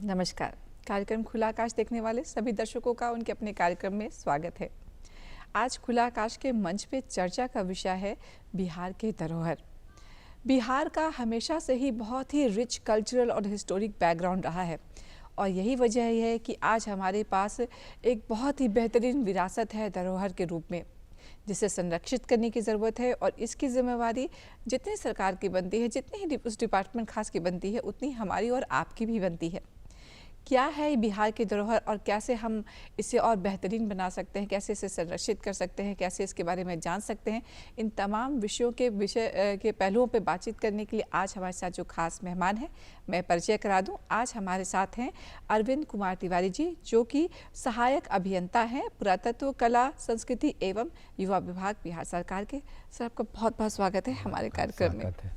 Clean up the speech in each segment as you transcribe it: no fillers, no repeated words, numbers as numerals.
नमस्कार। कार्यक्रम खुला आकाश देखने वाले सभी दर्शकों का उनके अपने कार्यक्रम में स्वागत है। आज खुला आकाश के मंच पे चर्चा का विषय है बिहार की धरोहर। बिहार का हमेशा से ही बहुत ही रिच कल्चरल और हिस्टोरिक बैकग्राउंड रहा है और यही वजह है कि आज हमारे पास एक बहुत ही बेहतरीन विरासत है धरोहर के रूप में, जिसे संरक्षित करने की ज़रूरत है। और इसकी जिम्मेवारी जितनी सरकार की बनती है, जितनी ही उस डिपार्टमेंट खास की बनती है, उतनी हमारी और आपकी भी बनती है। क्या है बिहार की धरोहर और कैसे हम इसे और बेहतरीन बना सकते हैं, कैसे इसे संरक्षित कर सकते हैं, कैसे इसके बारे में जान सकते हैं, इन तमाम विषयों के पहलुओं पे बातचीत करने के लिए आज हमारे साथ जो खास मेहमान हैं, मैं परिचय करा दूं। आज हमारे साथ हैं अरविंद कुमार तिवारी जी, जो कि सहायक अभियंता हैं पुरातत्व, कला, संस्कृति एवं युवा विभाग, बिहार सरकार के। सर, आपका बहुत बहुत स्वागत है हमारे कार्यक्रम में।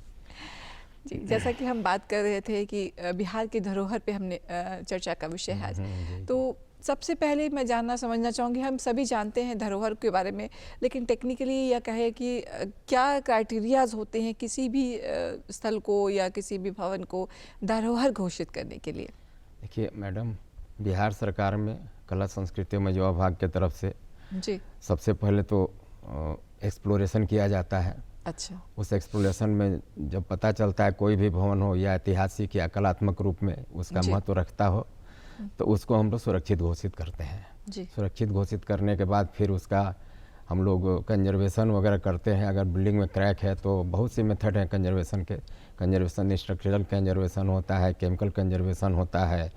जी, जैसा कि हम बात कर रहे थे कि बिहार की धरोहर पे हमने चर्चा का विषय है आज, तो सबसे पहले मैं जानना समझना चाहूँगी, हम सभी जानते हैं धरोहर के बारे में, लेकिन टेक्निकली या कहे कि क्या क्राइटेरियाज होते हैं किसी भी स्थल को या किसी भी भवन को धरोहर घोषित करने के लिए? देखिए मैडम, बिहार सरकार में कला संस्कृति एवं युवा विभाग की तरफ से जी सबसे पहले तो एक्सप्लोरेशन किया जाता है। अच्छा। उस एक्सप्लोरेशन में जब पता चलता है कोई भी भवन हो या ऐतिहासिक या कलात्मक रूप में उसका महत्व रखता हो, तो उसको हम लोग सुरक्षित घोषित करते हैं। जी। सुरक्षित घोषित करने के बाद फिर उसका हम लोग कंजर्वेशन वगैरह करते हैं। अगर बिल्डिंग में क्रैक है तो बहुत सी मेथड हैं कंजर्वेशन के। कंजर्वेशन स्ट्रक्चरल कंजर्वेशन होता है, केमिकल कंजर्वेशन होता है,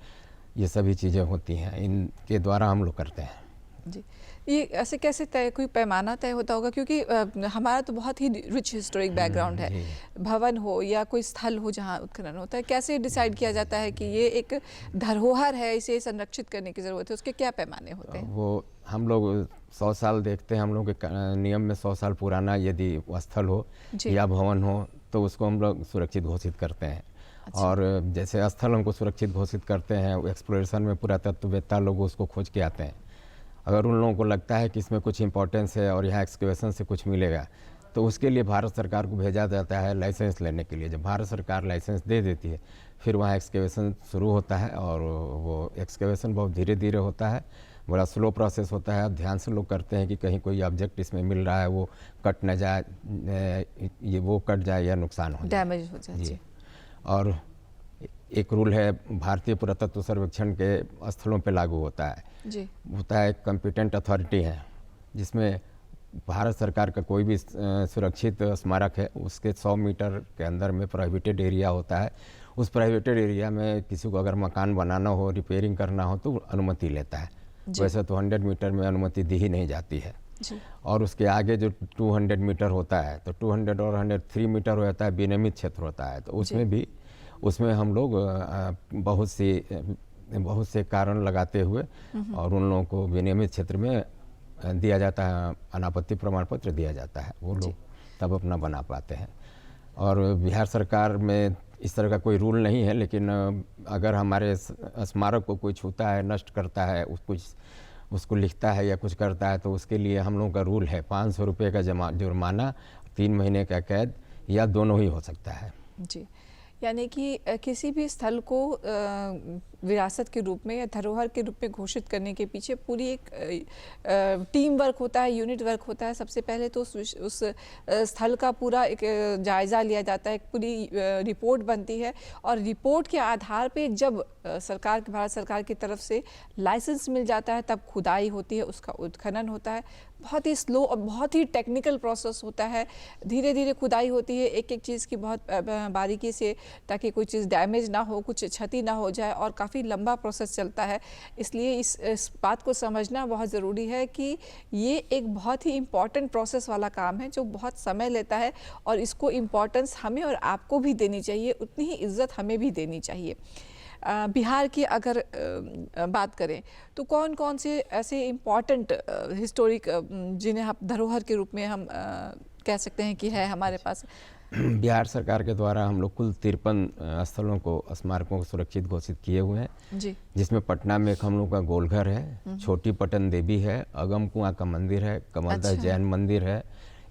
ये सभी चीज़ें होती हैं, इनके द्वारा हम लोग करते हैं। जी, ये ऐसे कैसे तय, कोई पैमाना तय होता होगा? क्योंकि हमारा तो बहुत ही रिच हिस्टोरिक बैकग्राउंड है, भवन हो या कोई स्थल हो जहाँ उत्खनन होता है, कैसे डिसाइड किया जाता है कि ये एक धरोहर है, इसे संरक्षित करने की ज़रूरत है? उसके क्या पैमाने होते हैं? वो हम लोग 100 साल देखते हैं, हम लोग के नियम में 100 साल पुराना यदि स्थल हो या भवन हो तो उसको हम लोग सुरक्षित घोषित करते हैं। अच्छा। और जैसे स्थल हमको सुरक्षित घोषित करते हैं, एक्सप्लोरेशन में पुरातत्ववेत्ता लोग उसको खोज के आते हैं। अगर उन लोगों को लगता है कि इसमें कुछ इंपॉर्टेंस है और यहाँ एक्सकेवेशन से कुछ मिलेगा, तो उसके लिए भारत सरकार को भेजा जाता है लाइसेंस लेने के लिए। जब भारत सरकार लाइसेंस दे देती है, फिर वहाँ एक्सकेवेशन शुरू होता है और वो एक्सकेवेशन बहुत धीरे धीरे होता है, बड़ा स्लो प्रोसेस होता है। अब ध्यान से लोग करते हैं कि कहीं कोई ऑब्जेक्ट इसमें मिल रहा है वो कट न जाए, ये वो कट जाए या नुकसान हो जाए, डैमेज हो जाए। जी। और एक रूल है भारतीय पुरातत्व सर्वेक्षण के स्थलों पे लागू होता है। जी। होता है कॉम्पिटेंट अथॉरिटी है, जिसमें भारत सरकार का कोई भी सुरक्षित स्मारक है उसके 100 मीटर के अंदर में प्रोहिबिटेड एरिया होता है। उस प्रोहिबिटेड एरिया में किसी को अगर मकान बनाना हो, रिपेयरिंग करना हो तो अनुमति लेता है। वैसे तो 100 मीटर में अनुमति दी ही नहीं जाती है। जी। और उसके आगे जो 200 मीटर होता है, तो 200 और 103 मीटर होता है विनियमित क्षेत्र होता है। तो उसमें हम लोग बहुत से कारण लगाते हुए और उन लोगों को विनियमित क्षेत्र में दिया जाता है, अनापत्ति प्रमाण पत्र दिया जाता है, वो लोग तब अपना बना पाते हैं। और बिहार सरकार में इस तरह का कोई रूल नहीं है, लेकिन अगर हमारे स्मारक को कोई छूता है, नष्ट करता है, उसको लिखता है या कुछ करता है, तो उसके लिए हम लोगों का रूल है 500 रुपये का जुर्माना, 3 महीने का कैद या दोनों ही हो सकता है। जी, यानी कि किसी भी स्थल को विरासत के रूप में या धरोहर के रूप में घोषित करने के पीछे पूरी एक टीम वर्क होता है, यूनिट वर्क होता है। सबसे पहले तो उस स्थल का पूरा एक जायज़ा लिया जाता है, एक पूरी रिपोर्ट बनती है और रिपोर्ट के आधार पे जब भारत सरकार की तरफ से लाइसेंस मिल जाता है, तब खुदाई होती है, उसका उत्खनन होता है। बहुत ही स्लो और बहुत ही टेक्निकल प्रोसेस होता है, धीरे धीरे खुदाई होती है एक एक चीज़ की बहुत बारीकी से, ताकि कोई चीज़ डैमेज ना हो, कुछ क्षति ना हो जाए, और काफ़ी लंबा प्रोसेस चलता है। इसलिए इस बात को समझना बहुत ज़रूरी है कि ये एक बहुत ही इम्पॉर्टेंट प्रोसेस वाला काम है जो बहुत समय लेता है, और इसको इम्पॉर्टेंस हमें और आपको भी देनी चाहिए, उतनी ही इज्जत हमें भी देनी चाहिए। बिहार की अगर बात करें तो कौन कौन से ऐसे इम्पॉर्टेंट हिस्टोरिक जिन्हें आप धरोहर के रूप में हम कह सकते हैं कि है हमारे पास? बिहार सरकार के द्वारा हम लोग कुल 53 स्थलों को, स्मारकों को सुरक्षित घोषित किए हुए हैं। जी। जिसमें पटना में एक हम लोग का गोलघर है, छोटी पटन देवी है, अगम कुआं का मंदिर है, कमलदह जैन मंदिर है,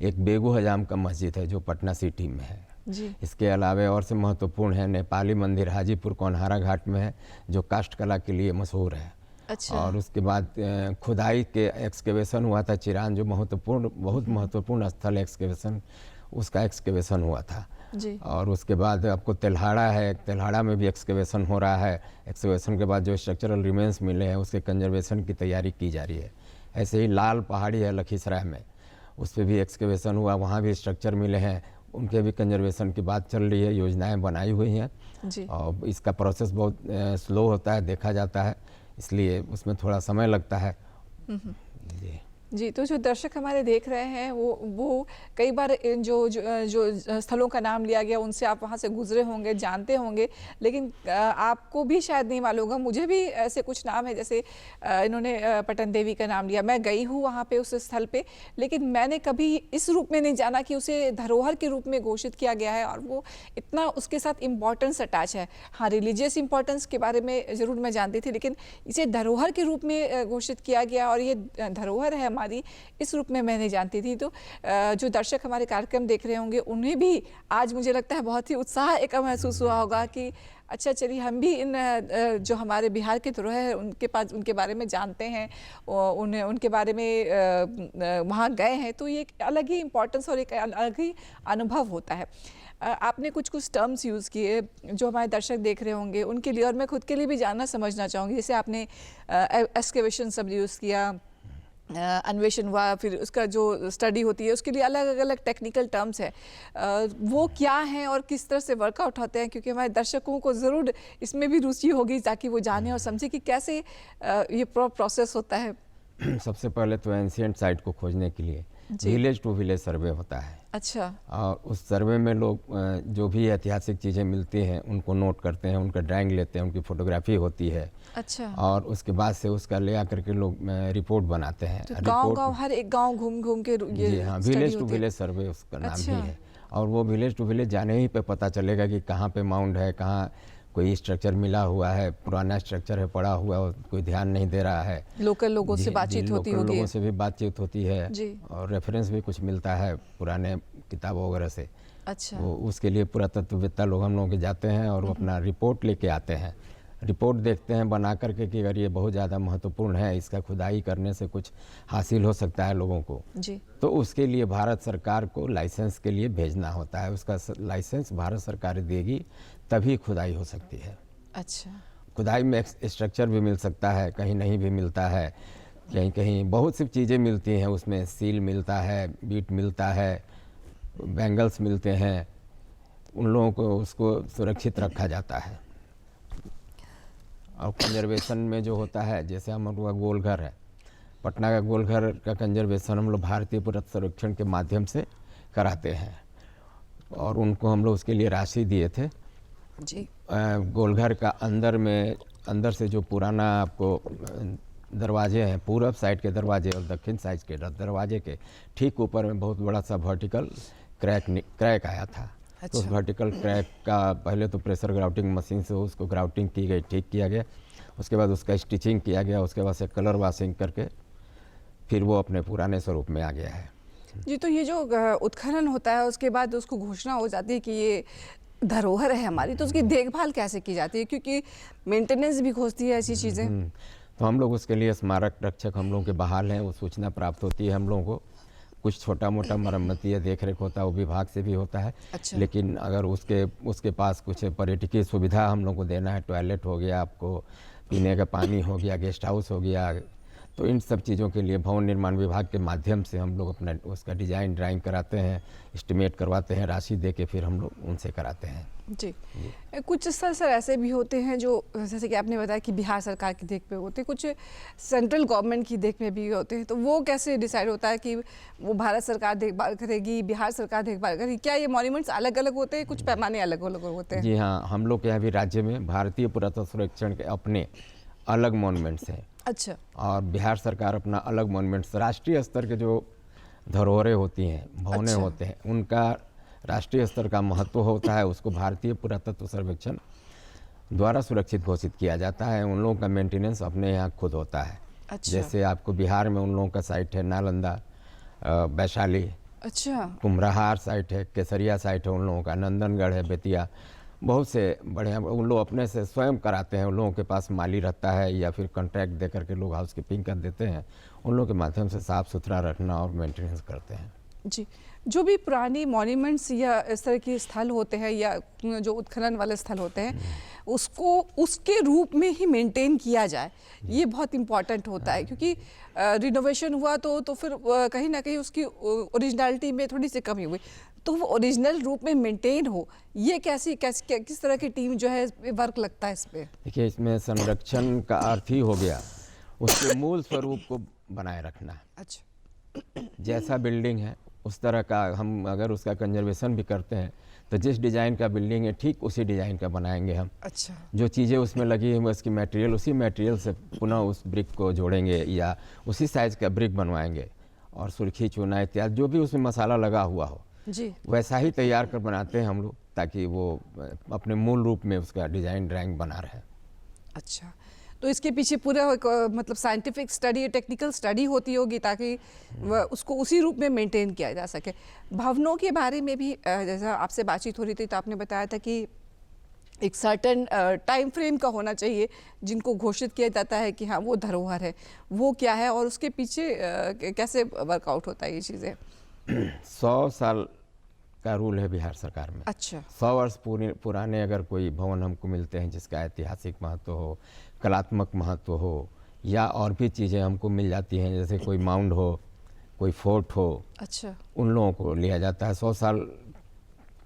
एक बेगू हजाम का मस्जिद है जो पटना सिटी में है। जी। इसके अलावा और से महत्वपूर्ण है नेपाली मंदिर हाजीपुर कोनहारा घाट में है, जो काष्ठ कला के लिए मशहूर है। अच्छा। और उसके बाद खुदाई के एक्सकेवेशन हुआ था चिरान, जो बहुत महत्वपूर्ण स्थल एक्सकेवेशन, उसका एक्सकेवेशन हुआ था। जी। और उसके बाद आपको तेल्हाड़ा है, तेल्हाड़ा में भी एक्सकेवेशन हो रहा है। एक्सकेवेशन के बाद जो स्ट्रक्चरल रिमेन्स मिले हैं उसके कंजर्वेशन की तैयारी की जा रही है। ऐसे ही लाल पहाड़ी है लखीसराय में, उस पर भी एक्सकेवेशन हुआ, वहाँ भी स्ट्रक्चर मिले हैं, उनके भी कंजर्वेशन की बात चल रही है, योजनाएं बनाई हुई हैं। जी। और इसका प्रोसेस बहुत स्लो होता है, देखा जाता है, इसलिए उसमें थोड़ा समय लगता है। जी जी, तो जो दर्शक हमारे देख रहे हैं वो कई बार इन जो स्थलों का नाम लिया गया उनसे आप वहाँ से गुजरे होंगे, जानते होंगे, लेकिन आपको भी शायद नहीं मालूम होगा। मुझे भी ऐसे कुछ नाम है, जैसे इन्होंने पटन देवी का नाम लिया, मैं गई हूँ वहाँ पे उस स्थल पे, लेकिन मैंने कभी इस रूप में नहीं जाना कि उसे धरोहर के रूप में घोषित किया गया है और वो इतना उसके साथ इम्पोर्टेंस अटैच है। हाँ, रिलीजियस इम्पोर्टेंस के बारे में ज़रूर मैं जानती थी, लेकिन इसे धरोहर के रूप में घोषित किया गया और ये धरोहर है इस रूप में मैं नहीं जानती थी। तो जो दर्शक हमारे कार्यक्रम देख रहे होंगे उन्हें भी आज मुझे लगता है बहुत ही उत्साह एक महसूस हुआ होगा कि अच्छा चलिए हम भी इन जो हमारे बिहार के धरोहर है उनके बारे में जानते हैं, उनके बारे में वहाँ गए हैं, तो ये एक अलग ही इम्पोर्टेंस और एक अलग ही अनुभव होता है। आपने कुछ टर्म्स यूज़ किए जो हमारे दर्शक देख रहे होंगे उनके लिए, और मैं खुद के लिए भी जानना समझना चाहूँगी। जैसे आपने एक्सकेवेशन शब्द यूज़ किया, अन्वेषण हुआ, फिर उसका जो स्टडी होती है उसके लिए अलग अलग टेक्निकल टर्म्स है, वो क्या हैं और किस तरह से वर्कआउट होते हैं, क्योंकि हमारे दर्शकों को ज़रूर इसमें भी रुचि होगी ताकि वो जाने और समझे कि कैसे ये प्रोसेस होता है। सबसे पहले तो एंशिएंट साइट को खोजने के लिए विलेज टू विलेज सर्वे होता है। अच्छा। और उस सर्वे में लोग जो भी ऐतिहासिक चीज़ें मिलती हैं उनको नोट करते हैं, उनका ड्राइंग लेते हैं, उनकी फोटोग्राफी होती है। अच्छा। और उसके बाद से उसका ले आकर के लोग रिपोर्ट बनाते हैं। तो गांव हर एक गांव घूम के ये जी हाँ, विलेज टू विलेज सर्वे उसका नाम अच्छा। ही है। और वो विलेज टू विलेज जाने ही पे पता चलेगा कि कहाँ पे माउंड है, कहाँ कोई स्ट्रक्चर मिला हुआ है, पुराना स्ट्रक्चर है पड़ा हुआ है, कोई ध्यान नहीं दे रहा है। लोकल लोगों से बातचीत होती होगी, लोगों से भी बातचीत होती है जी। और रेफरेंस भी कुछ मिलता है पुराने किताबों वगैरह से। अच्छा। वो उसके लिए पुरातत्ववेत्ता लोग हम लोग के जाते हैं और वो अपना रिपोर्ट लेके आते हैं, रिपोर्ट देखते हैं बना करके कि अगर ये बहुत ज़्यादा महत्वपूर्ण है, इसका खुदाई करने से कुछ हासिल हो सकता है लोगों को, जी। तो उसके लिए भारत सरकार को लाइसेंस के लिए भेजना होता है। उसका लाइसेंस भारत सरकार देगी तभी खुदाई हो सकती है। अच्छा। खुदाई में स्ट्रक्चर भी मिल सकता है, कहीं नहीं भी मिलता है, कहीं कहीं बहुत सी चीज़ें मिलती हैं उसमें, सील मिलता है, बीट मिलता है, बैंगल्स मिलते हैं, उन लोगों को उसको सुरक्षित रखा जाता है। और कंजर्वेशन में जो होता है, जैसे हम लोग का गोलघर है, पटना का गोलघर का कंजर्वेशन हम लोग भारतीय पुरातत्व सर्वेक्षण के माध्यम से कराते हैं और उनको हम लोग उसके लिए राशि दिए थे। जी। गोलघर का अंदर से जो पुराना आपको दरवाजे हैं, पूरब साइड के दरवाजे और दक्षिण साइड के दरवाजे के ठीक ऊपर में बहुत बड़ा सा वर्टिकल क्रैक आया था। अच्छा। तो उस वर्टिकल क्रैक का पहले तो प्रेशर ग्राउटिंग मशीन से उसको ग्राउटिंग की गई, ठीक किया गया, उसके बाद उसका स्टिचिंग किया गया, उसके बाद से कलर वाशिंग करके फिर वो अपने पुराने स्वरूप में आ गया है। जी, तो ये जो उत्खनन होता है उसके बाद उसको घोषणा हो जाती है कि ये धरोहर है हमारी, तो उसकी देखभाल कैसे की जाती है, क्योंकि मेंटेनेंस भी खोजती है ऐसी चीज़ें। तो हम लोग उसके लिए स्मारक रक्षक हम लोगों के बहाल हैं, वो सूचना प्राप्त होती है हम लोगों को। कुछ छोटा मोटा मरम्मती या देख रेख होता है वो विभाग से भी होता है। अच्छा। लेकिन अगर उसके पास कुछ पर्यटकीय सुविधा हम लोग को देना है, टॉयलेट हो गया, आपको पीने का पानी हो गया, गेस्ट हाउस हो गया, तो इन सब चीज़ों के लिए भवन निर्माण विभाग के माध्यम से हम लोग अपना उसका डिज़ाइन ड्राइंग कराते हैं, एस्टिमेट करवाते हैं, राशि दे के फिर हम लोग उनसे कराते हैं। जी। कुछ स्थल सर ऐसे भी होते हैं जो जैसे कि आपने बताया कि बिहार सरकार की देख में होते हैं, कुछ सेंट्रल गवर्नमेंट की देख में भी होते हैं, तो वो कैसे डिसाइड होता है कि वो भारत सरकार देखभाल करेगी, बिहार सरकार देखभाल करेगी? क्या ये मॉन्यूमेंट्स अलग अलग होते हैं, कुछ पैमाने अलग अलग होते हैं? जी हाँ, हम लोग के यहाँ भी राज्य में भारतीय पुरातत्व सर्वेक्षण के अपने अलग मॉन्यूमेंट्स हैं। अच्छा। और बिहार सरकार अपना अलग मॉन्यूमेंट्स, राष्ट्रीय स्तर के जो धरोहरें होती हैं, भवनें अच्छा। होते हैं, उनका राष्ट्रीय स्तर का महत्व होता है, उसको भारतीय पुरातत्व सर्वेक्षण द्वारा सुरक्षित घोषित किया जाता है। उन लोगों का मेंटेनेंस अपने यहाँ खुद होता है। अच्छा। जैसे आपको बिहार में उन लोगों का साइट है नालंदा, वैशाली, अच्छा। कुम्हराहार साइट है, केसरिया साइट है उन लोगों का, नंदनगढ़ है, बेतिया, बहुत से बढ़िया उन लोग अपने से स्वयं कराते हैं। उन लोगों के पास माली रहता है या फिर कॉन्ट्रैक्ट दे करके लोग हाउस कीपिंग कर देते हैं। उन लोगों के माध्यम से साफ़ सुथरा रखना और मेंटेनेंस करते हैं। जी, जो भी पुरानी मॉन्यूमेंट्स या इस तरह के स्थल होते हैं या जो उत्खनन वाले स्थल होते हैं, उसको उसके रूप में ही मेंटेन किया जाए, ये बहुत इम्पॉर्टेंट होता है। क्योंकि रिनोवेशन हुआ तो फिर कहीं ना कहीं उसकी ओरिजिनलिटी में थोड़ी सी कमी हुई, तो वो ओरिजिनल रूप में मेंटेन हो, ये किस तरह की टीम जो है वर्क लगता है इस पर? देखिए, इसमें संरक्षण का अर्थ ही हो गया उसके मूल स्वरूप को बनाए रखना। अच्छा। जैसा बिल्डिंग है उस तरह का हम अगर उसका कंजर्वेशन भी करते हैं तो जिस डिज़ाइन का बिल्डिंग है ठीक उसी डिज़ाइन का बनाएंगे हम। अच्छा। जो चीज़ें उसमें लगी हैं उसकी मटेरियल उसी मटेरियल से पुनः उस ब्रिक को जोड़ेंगे या उसी साइज़ का ब्रिक बनवाएंगे, और सुर्खी चूना इत्यादि जो भी उसमें मसाला लगा हुआ हो जी, वैसा ही तैयार कर बनाते हैं हम लोग, ताकि वो अपने मूल रूप में उसका डिज़ाइन ड्राइंग बना रहे। अच्छा। तो इसके पीछे पूरा एक, मतलब साइंटिफिक स्टडी, टेक्निकल स्टडी होती होगी ताकि उसको उसी रूप में मेंटेन किया जा सके। भवनों के बारे में भी जैसा आपसे बातचीत हो रही थी तो आपने बताया था कि एक सर्टेन टाइम फ्रेम का होना चाहिए जिनको घोषित किया जाता है कि हाँ वो धरोहर है, वो क्या है और उसके पीछे कैसे वर्कआउट होता है ये चीज़ें? 100 साल का रूल है बिहार सरकार में। अच्छा। 100 वर्ष पुराने अगर कोई भवन हमको मिलते हैं जिसका ऐतिहासिक महत्व हो, कलात्मक महत्व हो, या और भी चीज़ें हमको मिल जाती हैं, जैसे कोई माउंड हो, कोई फोर्ट हो, अच्छा। उन लोगों को लिया जाता है। 100 साल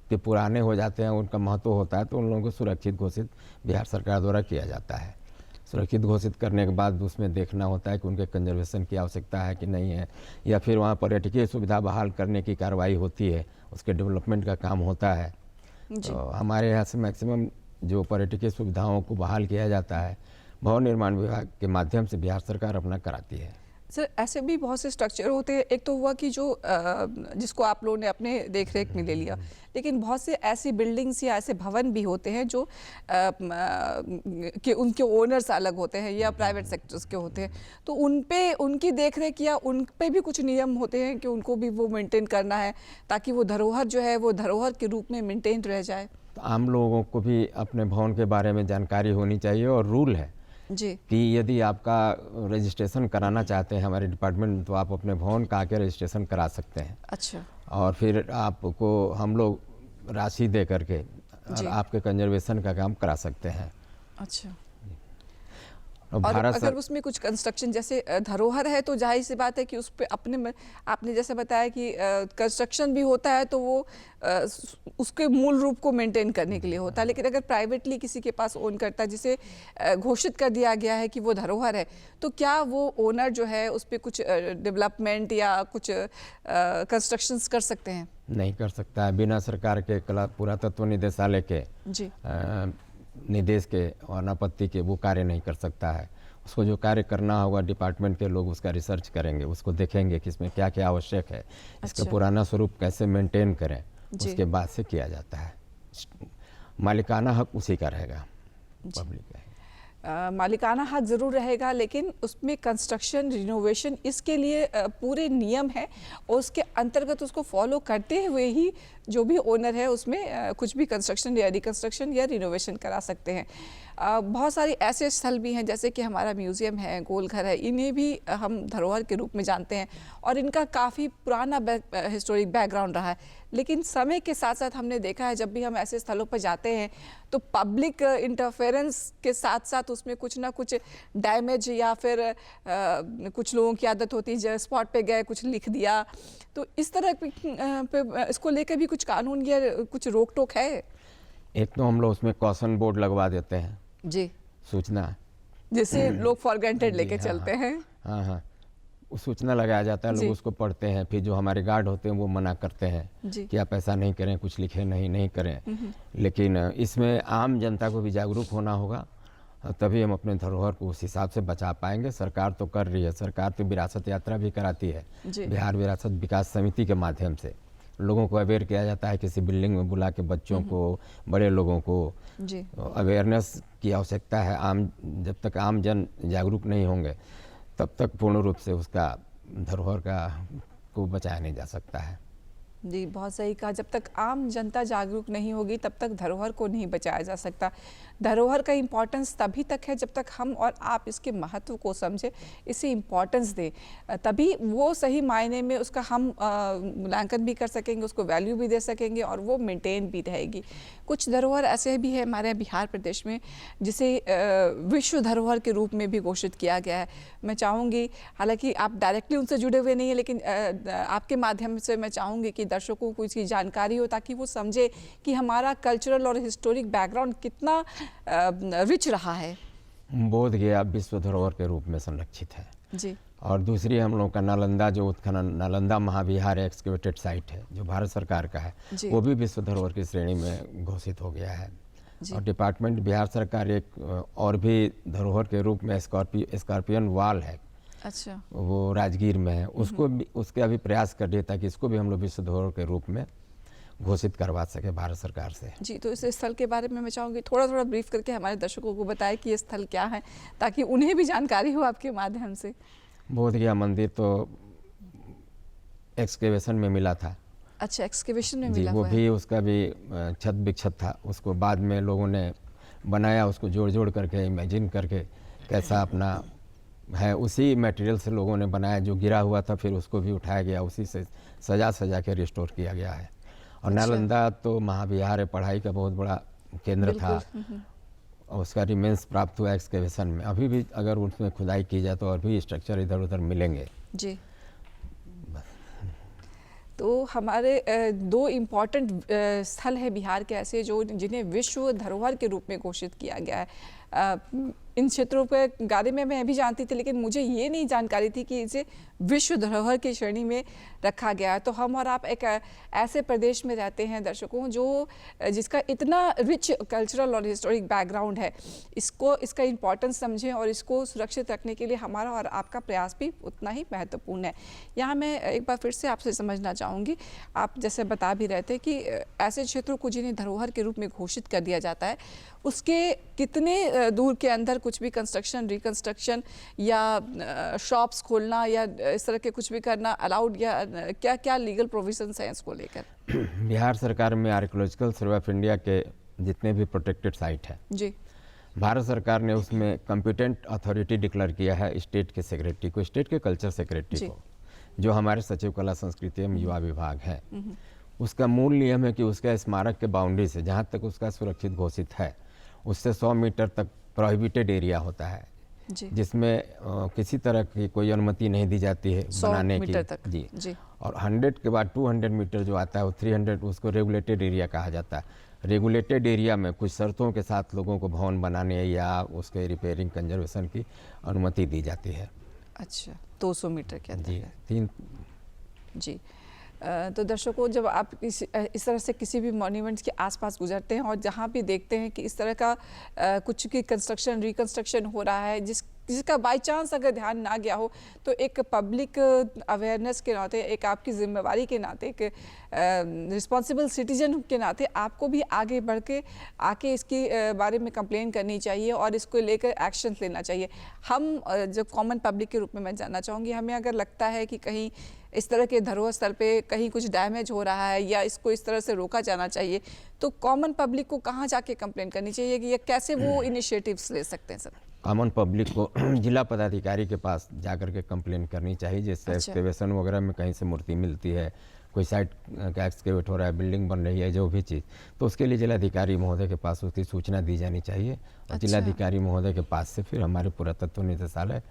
के पुराने हो जाते हैं, उनका महत्व होता है, तो उन लोगों को सुरक्षित घोषित बिहार सरकार द्वारा किया जाता है। सुरक्षित घोषित करने के बाद उसमें देखना होता है कि उनके कंजर्वेशन की आवश्यकता है कि नहीं है, या फिर वहाँ पर्यटकीय सुविधा बहाल करने की कार्रवाई होती है, उसके डेवलपमेंट का काम होता है। तो हमारे यहाँ से मैक्सिमम जो पर्यटकीय सुविधाओं को बहाल किया जाता है भवन निर्माण विभाग के माध्यम से बिहार सरकार अपना कराती है। सर, ऐसे भी बहुत से स्ट्रक्चर होते हैं, एक तो हुआ कि जो जिसको आप लोगों ने अपने देख रेख में ले लिया, लेकिन बहुत से ऐसी बिल्डिंग्स या ऐसे भवन भी होते हैं जो कि उनके ओनर्स अलग होते हैं या प्राइवेट सेक्टर्स के होते हैं, तो उन पे उनकी देख रेख या उन पे भी कुछ नियम होते हैं कि उनको भी वो मेंटेन करना है ताकि वो धरोहर जो है वो धरोहर के रूप में मेंटेन रह जाए। तो आम लोगों को भी अपने भवन के बारे में जानकारी होनी चाहिए, और रूल है जी कि यदि आपका रजिस्ट्रेशन कराना चाहते हैं हमारे डिपार्टमेंट में तो आप अपने भवन का आके रजिस्ट्रेशन करा सकते हैं। अच्छा। और फिर आपको हम लोग राशि दे करके और आपके कंजर्वेशन का काम करा सकते हैं। अच्छा। और और अगर उसमें कुछ कंस्ट्रक्शन जैसे धरोहर है तो जाहिर सी बात है कि उस पे अपने आपने जैसे बताया कि कंस्ट्रक्शन भी होता है तो वो उसके मूल रूप को मेंटेन करने के लिए होता है, लेकिन अगर प्राइवेटली किसी के पास ओन करता है जिसे घोषित कर दिया गया है कि वो धरोहर है, तो क्या वो ओनर जो है उस पर कुछ डेवलपमेंट या कुछ कंस्ट्रक्शंस कर सकते हैं? नहीं कर सकता है। बिना सरकार के पुरातत्व निदेशालय के जी निर्देश के और अनापत्ति के वो कार्य नहीं कर सकता है। उसको जो कार्य करना होगा डिपार्टमेंट के लोग उसका रिसर्च करेंगे, उसको देखेंगे कि इसमें क्या क्या आवश्यक है, इसका पुराना स्वरूप कैसे मेंटेन करें, उसके बाद से किया जाता है। मालिकाना हक उसी का रहेगा, पब्लिक का। मालिकाना हक ज़रूर रहेगा, लेकिन उसमें कंस्ट्रक्शन रिनोवेशन इसके लिए पूरे नियम है और उसके अंतर्गत उसको फॉलो करते हुए ही जो भी ओनर है उसमें कुछ भी कंस्ट्रक्शन या रिकंस्ट्रक्शन या रिनोवेशन करा सकते हैं। बहुत सारे ऐसे स्थल भी हैं जैसे कि हमारा म्यूज़ियम है, गोलघर है, इन्हें भी हम धरोहर के रूप में जानते हैं और इनका काफ़ी पुराना हिस्टोरिक बैकग्राउंड रहा है। लेकिन समय के साथ साथ हमने देखा है जब भी हम ऐसे स्थलों पर जाते हैं तो पब्लिक इंटरफेरेंस के साथ साथ उसमें कुछ ना कुछ डैमेज या फिर कुछ लोगों की आदत होती है जो स्पॉट पे गए कुछ लिख दिया, तो इस तरह पे इसको लेकर भी कुछ कानून या कुछ रोक टोक है? एक तो हम लोग उसमें कॉशन बोर्ड लगवा देते हैं जी, सूचना, जैसे लोग फॉर ग्रांटेड लेके हाँ, चलते हैं। हाँ हाँ, उस सूचना लगाया जाता है, लोग उसको पढ़ते हैं, फिर जो हमारे गार्ड होते हैं वो मना करते हैं कि आप ऐसा नहीं करें, कुछ लिखे नहीं करें। लेकिन इसमें आम जनता को भी जागरूक होना होगा, तभी हम अपने धरोहर को उस हिसाब से बचा पाएंगे। सरकार तो कर रही है, सरकार तो विरासत यात्रा भी कराती है, बिहार विरासत विकास समिति के माध्यम से लोगों को अवेयर किया जाता है। किसी बिल्डिंग में बुला के बच्चों को, बड़े लोगों को अवेयरनेस की आवश्यकता है। जब तक आम जन जागरूक नहीं होंगे तब तक पूर्ण रूप से उसका धरोहर को बचाया नहीं जा सकता है। जी, बहुत सही कहा। जब तक आम जनता जागरूक नहीं होगी तब तक धरोहर को नहीं बचाया जा सकता। धरोहर का इम्पोर्टेंस तभी तक है जब तक हम और आप इसके महत्व को समझें, इसे इम्पोर्टेंस दें, तभी वो सही मायने में उसका हम मूल्यांकन भी कर सकेंगे, उसको वैल्यू भी दे सकेंगे और वो मेंटेन भी रहेगी। कुछ धरोहर ऐसे भी है हमारे बिहार प्रदेश में जिसे विश्व धरोहर के रूप में भी घोषित किया गया है। मैं चाहूँगी, हालांकि आप डायरेक्टली उनसे जुड़े हुए नहीं हैं, लेकिन आपके माध्यम से मैं चाहूँगी कि दर्शकों को इसकी जानकारी हो ताकि वो समझे कि हमारा कल्चरल और हिस्टोरिक बैकग्राउंड कितना रिच रहा है। बोध गया विश्व धरोहर के रूप में संरक्षित है जी। और दूसरी हम लोग का नालंदा जो उत्खनन नालंदा महाविहार एक्सकेवेटेड साइट है जो भारत सरकार का है, वो भी विश्व धरोहर की श्रेणी में घोषित हो गया है। और डिपार्टमेंट बिहार सरकार एक और भी धरोहर के रूप में स्कॉर्पियन वॉल है, अच्छा, वो राजगीर में है, उसको भी उसके अभी प्रयास कर रही है ताकि इसको भी हम लोग विश्व धरोहर के रूप में घोषित करवा सके भारत सरकार से। जी, तो इस स्थल के बारे में मैं चाहूँगी थोड़ा ब्रीफ करके हमारे दर्शकों को बताएं कि ये स्थल क्या है ताकि उन्हें भी जानकारी हो आपके माध्यम से। बोध गया मंदिर तो एक्सकेवेशन में मिला था। अच्छा, एक्सकेवेशन में जी, मिला वो हुआ भी है। उसका भी छत विक्षत था, उसको बाद में लोगों ने बनाया, उसको जोड़ करके इमेजिन करके कैसा अपना है उसी मटेरियल से लोगों ने बनाया, जो गिरा हुआ था फिर उसको भी उठाया गया, उसी से सजा के रिस्टोर किया गया है। और नालंदा तो महाविहार पढ़ाई का बहुत बड़ा केंद्र था और उसका रिमेंस प्राप्त हुआ एक्सकेवेशन में। अभी भी अगर उसमें खुदाई की जाए तो और भी स्ट्रक्चर इधर उधर मिलेंगे। जी, तो हमारे दो इम्पॉर्टेंट स्थल है बिहार के ऐसे जो जिन्हें विश्व धरोहर के रूप में घोषित किया गया है। इन क्षेत्रों के बारे में मैं भी जानती थी, लेकिन मुझे ये नहीं जानकारी थी कि इसे विश्व धरोहर की श्रेणी में रखा गया है। तो हम और आप एक ऐसे प्रदेश में रहते हैं दर्शकों जिसका इतना रिच कल्चरल और हिस्टोरिक बैकग्राउंड है, इसका इम्पोर्टेंस समझें और इसको सुरक्षित रखने के लिए हमारा और आपका प्रयास भी उतना ही महत्वपूर्ण है। यहाँ मैं एक बार फिर से आपसे समझना चाहूँगी, आप जैसे बता भी रहे थे कि ऐसे क्षेत्रों को जिन्हें धरोहर के रूप में घोषित कर दिया जाता है, उसके कितने दूर के अंदर कुछ भी कंस्ट्रक्शन, रिकंस्ट्रक्शन या शॉप्स खोलना या इस तरह के कुछ भी करना अलाउड, या क्या क्या लीगल प्रोविजंस हैं इसको लेकर? बिहार सरकार में आर्कियोलॉजिकल सर्वे ऑफ इंडिया के जितने भी प्रोटेक्टेड साइट है जी, भारत सरकार ने उसमें कॉम्पिटेंट अथॉरिटी डिक्लेयर किया है स्टेट के सेक्रेटरी को, स्टेट के कल्चर सेक्रेटरी को, जो हमारे सचिव कला संस्कृति एवं युवा विभाग है। उसका मूल नियम है कि उसका स्मारक के बाउंड्री से जहाँ तक उसका सुरक्षित घोषित है उससे 100 मीटर तक प्रोहिबिटेड एरिया होता है, जिसमें किसी तरह की कोई अनुमति नहीं दी जाती है बनाने की। तक। जी। और 100 के बाद 200 मीटर जो आता है वो 300, उसको रेगुलेटेड एरिया कहा जाता है। रेगुलेटेड एरिया में कुछ शर्तों के साथ लोगों को भवन बनाने या उसके रिपेयरिंग कंजर्वेशन की अनुमति दी जाती है। अच्छा, 200 मीटर के अंदर? जी, 3। जी, तो दर्शकों, जब आप इस तरह से किसी भी मॉन्यूमेंट्स के आसपास गुजरते हैं और जहाँ भी देखते हैं कि इस तरह का कुछ की कंस्ट्रक्शन, रिकंस्ट्रक्शन हो रहा है जिसका बाय चांस अगर ध्यान ना गया हो, तो एक पब्लिक अवेयरनेस के नाते, एक आपकी जिम्मेवारी के नाते, एक रिस्पॉन्सिबल सिटीजन के नाते आपको भी आगे बढ़ के आके इसके बारे में कंप्लेन करनी चाहिए और इसको लेकर एक्शन लेना चाहिए। हम जो कॉमन पब्लिक के रूप में मैं जानना चाहूँगी, हमें अगर लगता है कि कहीं इस तरह के धरोहर स्थल पे कहीं कुछ डैमेज हो रहा है या इसको इस तरह से रोका जाना चाहिए, तो कॉमन पब्लिक को कहाँ जाके कंप्लेन करनी चाहिए कि या कैसे वो इनिशिएटिव्स ले सकते हैं? सर, कॉमन पब्लिक को जिला पदाधिकारी के पास जाकर के कंप्लेन करनी चाहिए, जैसे एक्सकेवेशन वगैरह में कहीं से मूर्ति मिलती है, कोई साइट का एक्सकेवेट हो रहा है, बिल्डिंग बन रही है, जो भी चीज़, तो उसके लिए जिलाधिकारी महोदय के पास उसकी सूचना दी जानी चाहिए। और जिलाधिकारी महोदय के पास से फिर हमारे पुरातत्व निदेशालय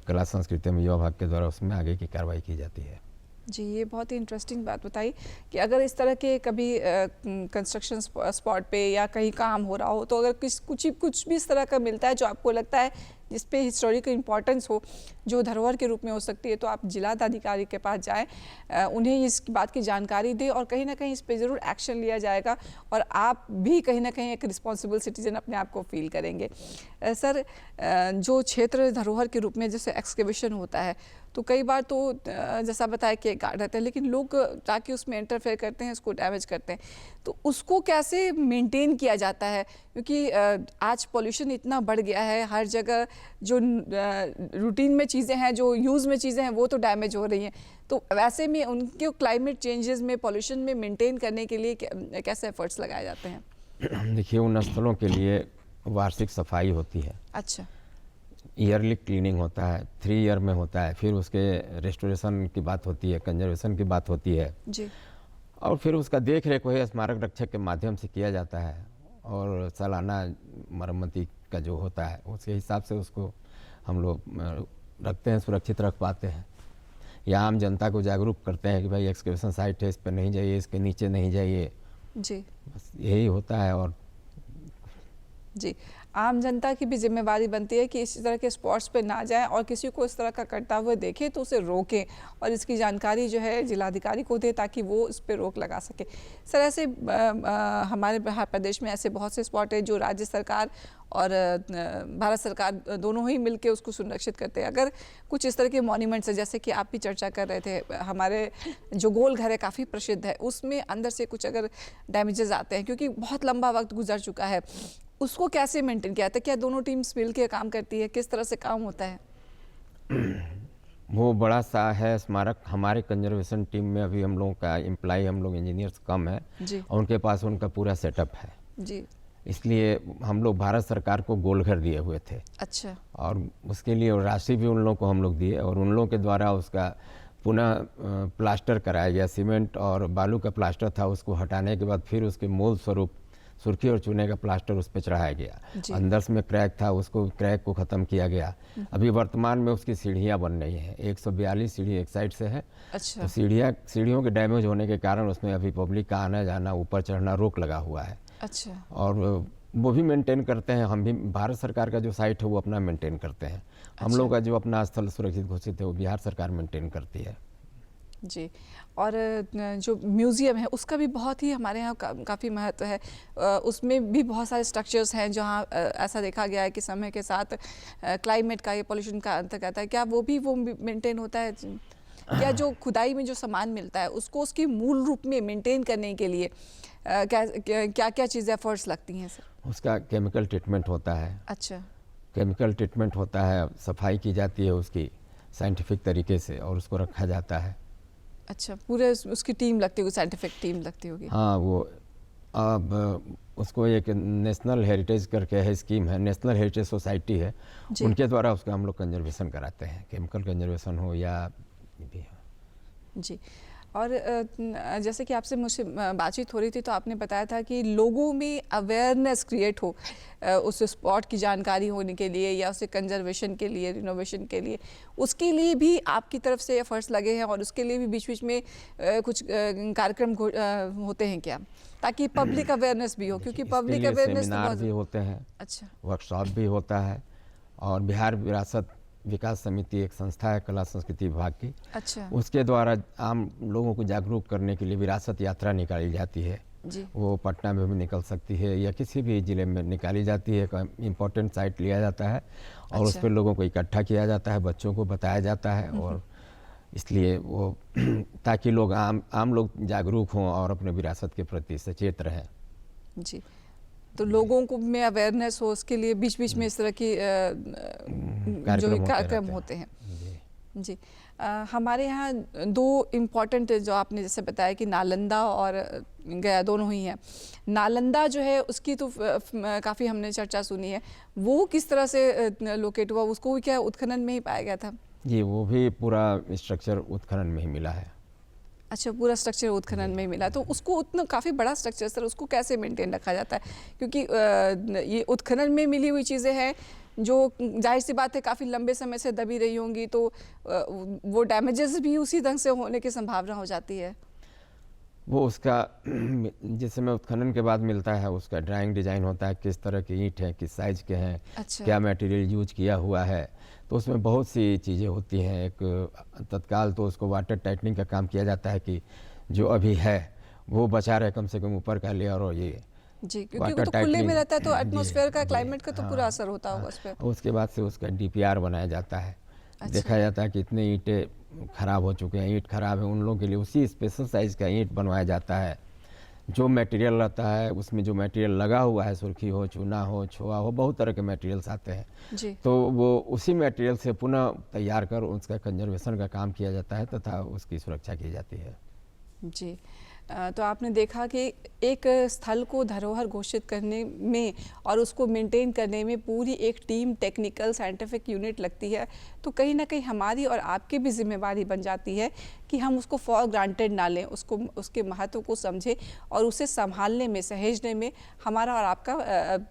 कला संस्कृति एवं युवा विभाग के द्वारा उसमें आगे की कार्रवाई की जाती है। जी, ये बहुत ही इंटरेस्टिंग बात बताई कि अगर इस तरह के कभी कंस्ट्रक्शन स्पॉट पे या कहीं काम हो रहा हो, तो अगर कुछ भी इस तरह का मिलता है जो आपको लगता है जिस पे हिस्टोरिकल इम्पोर्टेंस हो, जो धरोहर के रूप में हो सकती है, तो आप जिलाधिकारी के पास जाएं, उन्हें इस बात की जानकारी दें और कहीं ना कहीं इस पे ज़रूर एक्शन लिया जाएगा और आप भी कहीं ना कहीं एक रिस्पॉन्सिबल सिटीजन अपने आप को फील करेंगे। सर, जो क्षेत्र धरोहर के रूप में जैसे एक्सकेवेशन होता है, तो कई बार तो जैसा बताया कि एक गार्ड रहता है, लेकिन लोग जाके उसमें इंटरफेयर करते हैं, उसको डैमेज करते हैं, तो उसको कैसे मेंटेन किया जाता है? क्योंकि आज पॉल्यूशन इतना बढ़ गया है, हर जगह जो रूटीन में चीज़ें हैं, जो यूज़ में चीज़ें हैं, वो तो डैमेज हो रही हैं। तो वैसे में उनके क्लाइमेट चेंजेस में, पॉल्यूशन में मेंटेन करने के लिए कैसे एफर्ट्स लगाए जाते हैं? देखिए, उन स्थलों के लिए वार्षिक सफाई होती है। अच्छा। ईयरली क्लीनिंग होता है, 3 ईयर में होता है। फिर उसके रेस्टोरेशन की बात होती है, कंजर्वेशन की बात होती है जी। और फिर उसका देख रेख वही स्मारक रक्षक के माध्यम से किया जाता है और सालाना मरम्मती का जो होता है उसके हिसाब से उसको हम लोग रखते हैं, सुरक्षित रख पाते हैं। या आम जनता को जागरूक करते हैं कि भाई एक्सकवेशन साइट है, इस पर नहीं जाइए, इसके नीचे नहीं जाइए। जी। बस यही होता है। और जी, आम जनता की भी जिम्मेवारी बनती है कि इस तरह के स्पॉट्स पे ना जाएं और किसी को इस तरह का करता हुआ देखें तो उसे रोकें और इसकी जानकारी जो है जिलाधिकारी को दे ताकि वो इस पे रोक लगा सके। सर, ऐसे हमारे बिहार प्रदेश में ऐसे बहुत से स्पॉट हैं जो राज्य सरकार और भारत सरकार दोनों ही मिलके उसको संरक्षित करते हैं। अगर कुछ इस तरह के मॉन्यूमेंट्स हैं, जैसे कि आप भी चर्चा कर रहे थे, हमारे जो गोल घर है काफ़ी प्रसिद्ध है, उसमें अंदर से कुछ अगर डैमेजेस आते हैं क्योंकि बहुत लंबा वक्त गुजर चुका है, उसको कैसे मेंटेन किया जाता है? क्या दोनों टीम्स मिल के काम करती है? किस तरह से काम होता है? वो बड़ा सा है स्मारक। हमारे कंजर्वेशन टीम में अभी हम लोगों का एम्प्लाई, हम लोग इंजीनियर्स कम है और उनके पास उनका पूरा सेटअप है जी। इसलिए हम लोग भारत सरकार को गोलघर दिए हुए थे। अच्छा। और उसके लिए राशि भी उन लोगों को हम लोग दिए और उन लोगों के द्वारा उसका पुनः प्लास्टर कराया गया। सीमेंट और बालू का प्लास्टर था, उसको हटाने के बाद फिर उसके मूल स्वरूप सुर्खी और चूने का प्लास्टर उस पर चढ़ाया गया। अंदर में क्रैक था, उसको क्रैक को ख़त्म किया गया। अभी वर्तमान में उसकी सीढ़ियाँ बन रही हैं। 142 सीढ़ी एक साइड से है। अच्छा। तो सीढ़ियों के डैमेज होने के कारण उसमें अभी पब्लिक का आना जाना, ऊपर चढ़ना रोक लगा हुआ है। अच्छा। और वो भी मेंटेन करते हैं। हम भी भारत सरकार का जो साइट है वो अपना मेंटेन करते हैं। हम लोग का जो अपना स्थल सुरक्षित घोषित है वो बिहार सरकार मेंटेन करती है। जी। और जो म्यूज़ियम है उसका भी बहुत ही हमारे यहाँ काफ़ी महत्व है। उसमें भी बहुत सारे स्ट्रक्चर्स हैं जहाँ ऐसा देखा गया है कि समय के साथ क्लाइमेट का, ये पॉल्यूशन का अंतर आता है। क्या वो मेंटेन होता है? क्या जो खुदाई में जो सामान मिलता है उसको उसकी मूल रूप में मेंटेन करने के लिए क्या क्या चीज़ें एफर्ट्स लगती हैं सर? उसका केमिकल ट्रीटमेंट होता है। अच्छा। केमिकल ट्रीटमेंट होता है, सफाई की जाती है उसकी साइंटिफिक तरीके से और उसको रखा जाता है। अच्छा, पूरे उसकी टीम लगती होगी, साइंटिफिक टीम लगती होगी। हाँ, वो अब उसको एक नेशनल हेरिटेज करके है, स्कीम है, नेशनल हेरिटेज सोसाइटी है, उनके द्वारा उसका हम लोग कंजर्वेशन कराते हैं, केमिकल कंजर्वेशन हो या भी हो। जी। और जैसे कि आपसे मुझसे बातचीत हो रही थी तो आपने बताया था कि लोगों में अवेयरनेस क्रिएट हो उस स्पॉट की जानकारी होने के लिए या उसे कंजर्वेशन के लिए, रिनोवेशन के लिए, उसके लिए भी आपकी तरफ से एफर्ट्स लगे हैं और उसके लिए भी बीच बीच में कुछ कार्यक्रम होते हैं क्या, ताकि पब्लिक अवेयरनेस भी हो? क्योंकि पब्लिक अवेयरनेस सेमिनार भी होते हैं। अच्छा। वर्कशॉप भी होता है और बिहार विरासत विकास समिति एक संस्था है कला संस्कृति विभाग की। अच्छा। उसके द्वारा आम लोगों को जागरूक करने के लिए विरासत यात्रा निकाली जाती है जी। वो पटना में भी निकल सकती है या किसी भी ज़िले में निकाली जाती है। एक इम्पोर्टेंट साइट लिया जाता है और उस पर लोगों को इकट्ठा किया जाता है, बच्चों को बताया जाता है और इसलिए वो ताकि लोग आम लोग जागरूक हों और अपने विरासत के प्रति सचेत रहें। जी। तो लोगों को में अवेयरनेस हो, उसके लिए बीच बीच में इस तरह की जो कार्यक्रम होते हैं। जी। हमारे यहाँ दो इम्पॉर्टेंट जो आपने जैसे बताया कि नालंदा और गया दोनों ही हैं। नालंदा जो है उसकी तो काफ़ी हमने चर्चा सुनी है, वो किस तरह से लोकेट हुआ? उसको भी क्या उत्खनन में ही पाया गया था? जी, वो भी पूरा स्ट्रक्चर उत्खनन में ही मिला है। अच्छा, पूरा स्ट्रक्चर उत्खनन में मिला। तो उसको उतना काफ़ी बड़ा स्ट्रक्चर सर, उसको कैसे मेंटेन रखा जाता है? क्योंकि ये उत्खनन में मिली हुई चीज़ें हैं जो जाहिर सी बात है काफ़ी लंबे समय से दबी रही होंगी, तो वो डैमेजेस भी उसी ढंग से होने की संभावना हो जाती है। वो उसका जिस समय उत्खनन के बाद मिलता है उसका ड्राइंग डिज़ाइन होता है, किस तरह के ईंट हैं, किस साइज़ के हैं। अच्छा। क्या मटेरियल यूज किया हुआ है, तो उसमें बहुत सी चीज़ें होती हैं। एक तत्काल तो उसको वाटर टाइटनिंग का काम किया जाता है कि जो अभी है वो बचा रहे कम से कम ऊपर का लेयर और ये जी, क्योंकि वो तो खुले में रहता है तो एटमॉस्फेयर का, क्लाइमेट का तो पूरा असर होता होगा उस पर। उसके बाद से उसका DPR बनाया जाता है। अच्छा। देखा जाता है कि इतने ईंटें ख़राब हो चुके हैं, ईंट ख़राब है, उन लोगों के लिए उसी स्पेशल साइज़ का ईंट बनवाया जाता है जो मटेरियल रहता है उसमें जो मटेरियल लगा हुआ है, सुर्खी हो, चूना हो, छोआ हो, बहुत तरह के मटेरियल्स आते हैं जी। तो वो उसी मटेरियल से पुनः तैयार कर उसका कंजर्वेशन का काम किया जाता है तथा उसकी सुरक्षा की जाती है। जी। तो आपने देखा कि एक स्थल को धरोहर घोषित करने में और उसको मेंटेन करने में पूरी एक टीम, टेक्निकल साइंटिफिक यूनिट लगती है, तो कहीं ना कहीं हमारी और आपकी भी जिम्मेवारी बन जाती है कि हम उसको फॉर ग्रांटेड ना लें, उसको उसके महत्व को समझें और उसे संभालने में, सहेजने में हमारा और आपका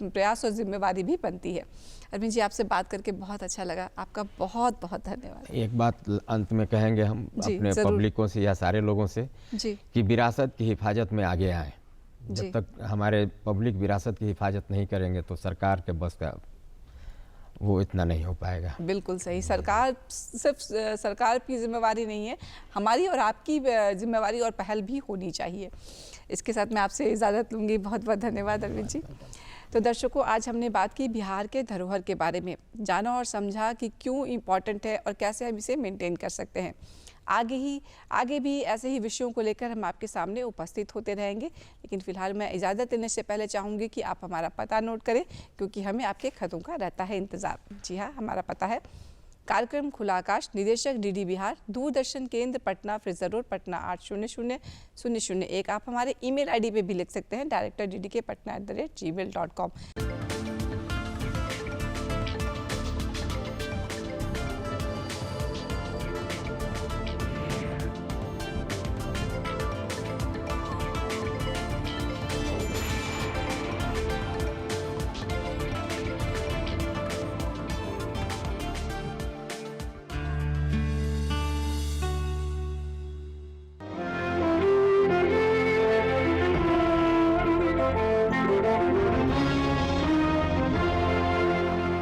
प्रयास और जिम्मेवारी भी बनती है। अरविंद जी, आपसे बात करके बहुत अच्छा लगा, आपका बहुत बहुत धन्यवाद। एक बात अंत में कहेंगे हम अपने पब्लिकों से या सारे लोगों से जी कि विरासत की हिफाजत में आगे आएँ। जी। जब तक हमारे पब्लिक विरासत की हिफाजत नहीं करेंगे तो सरकार के बस का वो इतना नहीं हो पाएगा। बिल्कुल सही। सरकार सिर्फ सरकार की जिम्मेवारी नहीं है, हमारी और आपकी जिम्मेवारी और पहल भी होनी चाहिए। इसके साथ मैं आपसे इजाज़त लूँगी। बहुत बहुत धन्यवाद अरविंद जी। तो दर्शकों, आज हमने बात की बिहार के धरोहर के बारे में, जाना और समझा कि क्यों इम्पॉर्टेंट है और कैसे हम इसे मेंटेन कर सकते हैं। आगे भी ऐसे ही विषयों को लेकर हम आपके सामने उपस्थित होते रहेंगे, लेकिन फिलहाल मैं इजाज़त लेने से पहले चाहूँगी कि आप हमारा पता नोट करें, क्योंकि हमें आपके खतों का रहता है इंतज़ार। जी हाँ, हमारा पता है कार्यक्रम खुला आकाश, निदेशक डीडी बिहार, दूरदर्शन केंद्र पटना, फ्रिजर रोड पटना 800001। आप हमारे ईमेल आईडी पे भी लिख सकते हैं, director ddk patna@gmail.com।